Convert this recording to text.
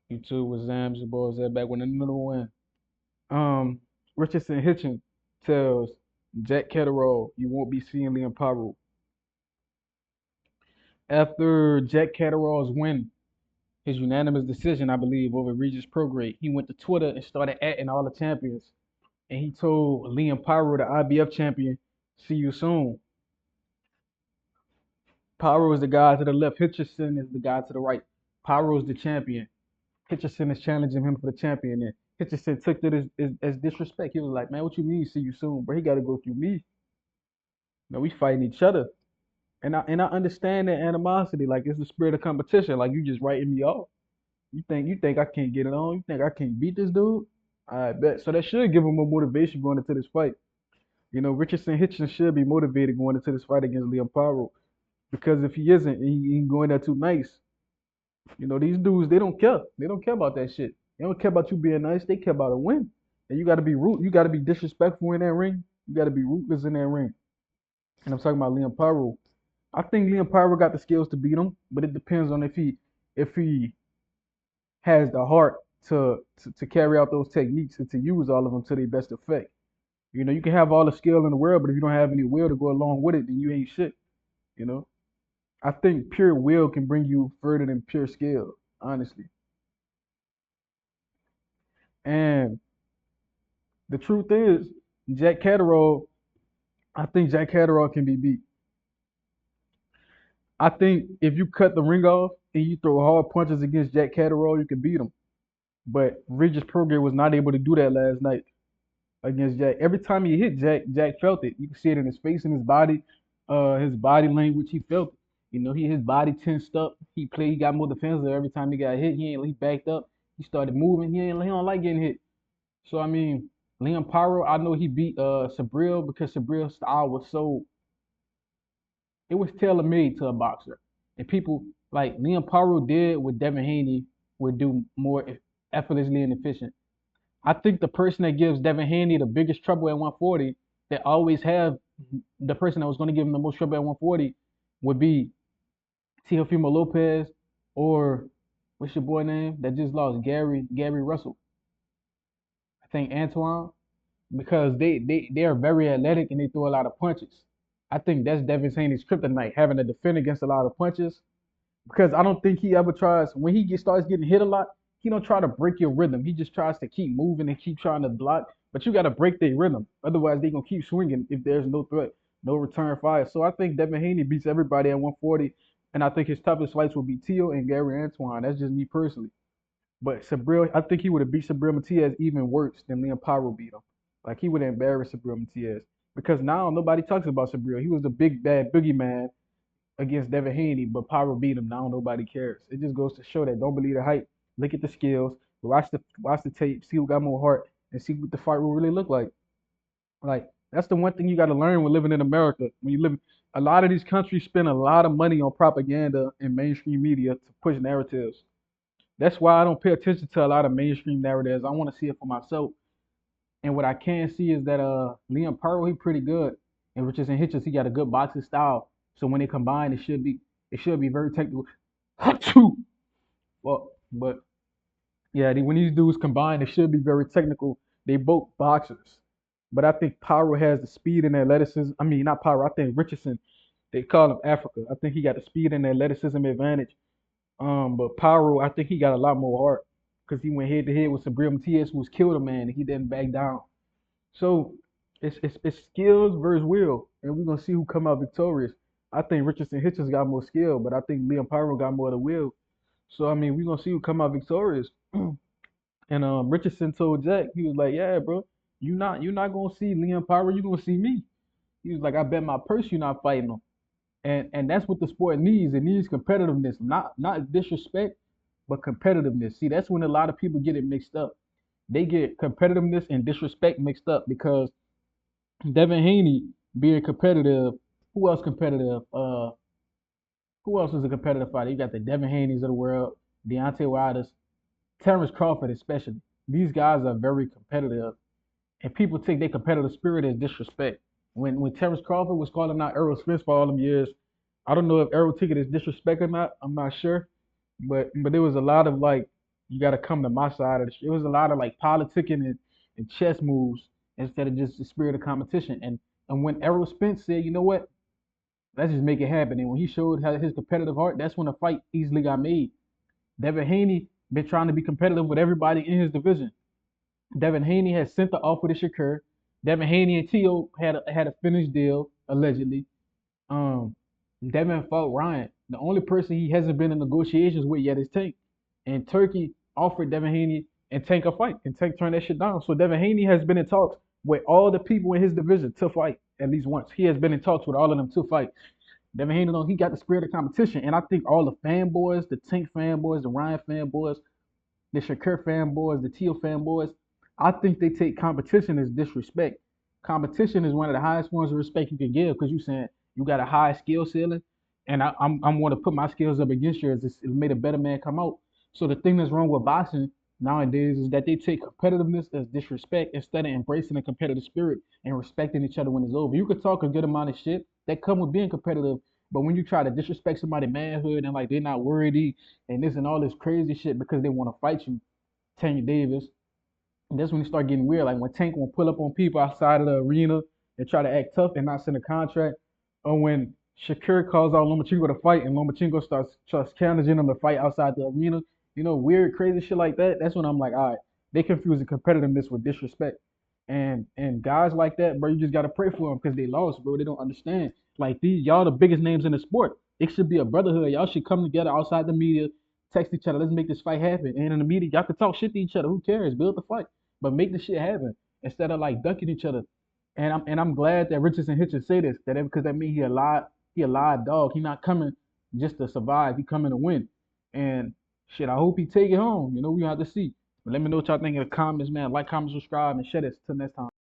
You too with Zams, your boys that back with another win. Um, Richardson Hitchins tells Jack Catterall you won't be seeing Liam Paro. After Jack Catterall's win, his unanimous decision, I believe, over Regis Prograde, he went to Twitter and started atting all the champions. And he told Liam Pyro, the IBF champion, see you soon. Pyro is the guy to the left. Hitchison is the guy to the right. Pyro is the champion. Hitchison is challenging him for the champion. And Hitchison took it as disrespect. He was like, man, what you mean see you soon? But he got to go through me. No, we fighting each other. And I understand that animosity. Like it's the spirit of competition. Like you just writing me off. You think I can't get it on? You think I can't beat this dude? I bet. So that should give him more motivation going into this fight. Richardson Hitchens should be motivated going into this fight against Liam Paro. Because if he isn't, he going there too nice. These dudes, they don't care. They don't care about that shit. They don't care about you being nice. They care about a win. And you gotta be rude. You gotta be disrespectful in that ring. You gotta be ruthless in that ring. And I'm talking about Liam Paro. I think Liam Paro got the skills to beat him, but it depends on if he has the heart to carry out those techniques and to use all of them to their best effect. You can have all the skill in the world, but if you don't have any will to go along with it, then you ain't shit. You know. I think pure will can bring you further than pure skill, honestly. And the truth is, Jack Catterall, I think Jack Catterall can be beat. I think if you cut the ring off and you throw hard punches against Jack Catterall, you can beat him. But Regis Prograde was not able to do that last night against Jack. Every time he hit Jack, Jack felt it. You can see it in his face and his body language. He felt it. His body tensed up. He got more defensive every time he got hit. He backed up. He started moving. He don't like getting hit. So I mean, Liam Pyro, I know he beat Sabril because Sabril's style was so it was tailor made to a boxer. And people like Liam Paro did what Devin Haney would do more effortlessly and efficient. I think the person that gives Devin Haney the biggest trouble at 140, that always have the person that was going to give him the most trouble at 140 would be Teofimo Lopez or what's your boy name that just lost Gary Russell. I think Antoine because they are very athletic and they throw a lot of punches. I think that's Devin Haney's kryptonite, having to defend against a lot of punches. Because I don't think he ever tries when starts getting hit a lot. He don't try to break your rhythm. He just tries to keep moving and keep trying to block. But you got to break their rhythm. Otherwise, they gonna keep swinging if there's no threat, no return fire. So I think Devin Haney beats everybody at 140, and I think his toughest fights will be Teo and Gary Antoine. That's just me personally. But Sabril, I think he would have beat Sabril Matias even worse than Liam Pyro beat him. Like he would have embarrassed Sabril Matias because now nobody talks about Sabril. He was the big bad boogeyman against Devin Haney, but Pyro beat him. Now nobody cares. It just goes to show that don't believe the hype. Look at the skills. Watch the tape. See who got more heart, and see what the fight will really look like. Like that's the one thing you got to learn when living in America. When you live, a lot of these countries spend a lot of money on propaganda and mainstream media to push narratives. That's why I don't pay attention to a lot of mainstream narratives. I want to see it for myself. And what I can see is that Liam Paro he pretty good, and Richardson Hitchens he got a good boxing style. So when they combine, it should be very technical. Achoo! Well, but yeah, when these dudes combine, it should be very technical. They both boxers, but I think Paro has the speed and athleticism. I mean, not Paro. I think Richardson. They call him Africa. I think he got the speed and athleticism advantage. But Paro, I think he got a lot more heart because he went head to head with Sabrina Matias, who was killed a man, and he didn't back down. So it's skills versus will, and we're gonna see who come out victorious. I think Richardson Hitchens got more skill, but I think Liam Pyro got more of the will. So I mean, we're gonna see who come out victorious. And Richardson told Jack, he was like, "Yeah, bro, you not gonna see Liam Pyro, you gonna see me." He was like, "I bet my purse you're not fighting him." And that's what the sport needs. It needs competitiveness, not disrespect, but competitiveness. See, that's when a lot of people get it mixed up. They get competitiveness and disrespect mixed up because Devin Haney being competitive. Who else competitive? Who else is a competitive fighter? You got the Devin Haney's of the world, Deontay Wilder's, Terrence Crawford especially. These guys are very competitive, and people take their competitive spirit as disrespect. When Terrence Crawford was calling out Errol Spence for all them years, I don't know if Errol took it as disrespect or not. I'm not sure, but there was a lot of like You gotta come to my side of the shit. It was a lot of like politicking and chess moves instead of just the spirit of competition. And when Errol Spence said, you know what, let's just make it happen. And when he showed how his competitive heart, that's when the fight easily got made. Devin Haney been trying to be competitive with everybody in his division. Devin Haney had sent the offer to Shakur. Devin Haney and Tio had a finished deal allegedly. Um, Devin fought Ryan. The only person he hasn't been in negotiations with yet is Tank. And Turkey offered Devin Haney and Tank a fight, and Tank turned that shit down. So Devin Haney has been in talks with all the people in his division to fight at least once. He has been in talks with all of them to fight. Devin Haney, he got the spirit of competition, and I think all the fanboys, the Tank fanboys, the Ryan fanboys, the Shakur fanboys, the Teal fanboys, I think they take competition as disrespect. Competition is one of the highest forms of respect you can give because you saying you got a high skill ceiling, and I'm going to put my skills up against yours. It made a better man come out. So the thing that's wrong with boxing nowadays is that they take competitiveness as disrespect instead of embracing a competitive spirit and respecting each other when it's over. You could talk a good amount of shit that come with being competitive, but when you try to disrespect somebody's manhood and like they're not worthy and this and all this crazy shit because they want to fight you, Tank Davis. And that's when you start getting weird. Like when Tank will pull up on people outside of the arena and try to act tough and not send a contract. Or when Shakur calls out Lomachenko to fight and Lomachenko starts challenging him to fight outside the arena. Weird, crazy shit like that. That's when I'm like, all right, they confuse the competitiveness with disrespect. And guys like that, bro, you just gotta pray for them because they lost, bro. They don't understand. Like these, y'all the biggest names in the sport. It should be a brotherhood. Y'all should come together outside the media, text each other. Let's make this fight happen. And in the media, y'all can talk shit to each other. Who cares? Build the fight, but make the shit happen instead of like ducking each other. And I'm glad that Richardson Hitchins say this because that means he a live dog. He not coming just to survive. He coming to win. And shit, I hope he take it home. We have to see. But let me know what y'all think in the comments, man. Like, comment, subscribe, and share this. Till next time.